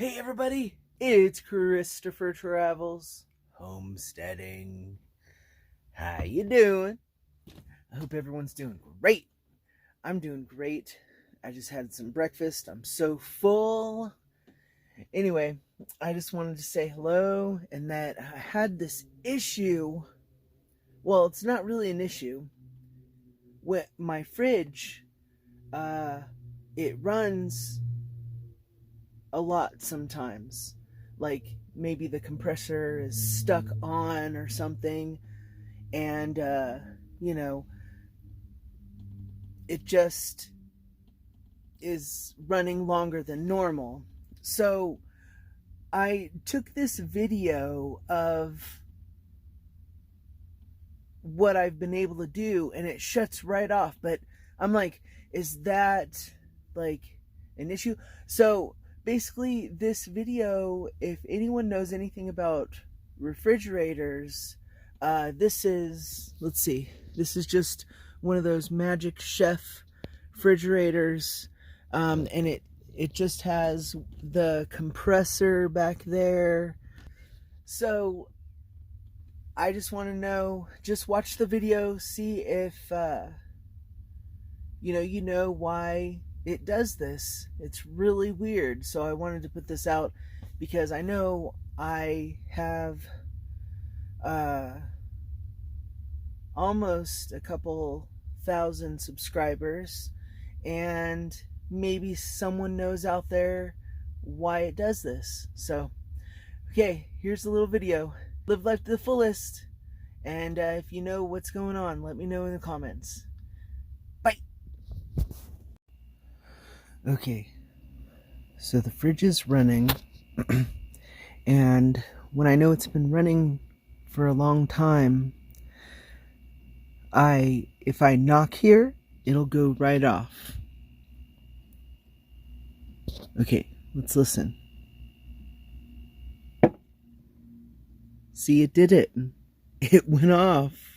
Hey everybody, it's Christopher Travels Homesteading. How you doing? I hope everyone's doing great. I'm doing great. I just had some breakfast. I'm so full. Anyway, I just wanted to say hello and that I had this issue. Well, it's not really an issue. With my fridge, it runs a lot sometimes. Like maybe the compressor is stuck on or something, and you know, it just is running longer than normal. So I took this video of what I've been able to do and it shuts right off. But I'm like, is that like an issue? So basically, this video, if anyone knows anything about refrigerators, this is, let's see, this is just one of those Magic Chef refrigerators, and it just has the compressor back there. So I just want to know, just watch the video, see if you know why it does this. It's really weird. So I wanted to put this out because I know I have almost a couple thousand subscribers, and maybe someone knows out there why it does this. So okay, here's a little video. Live life to the fullest, and if you know what's going on, let me know in the comments. Bye. Okay, so the fridge is running, and when I know it's been running for a long time, if I knock here, it'll go right off. Okay, let's listen. See, it did it. It went off.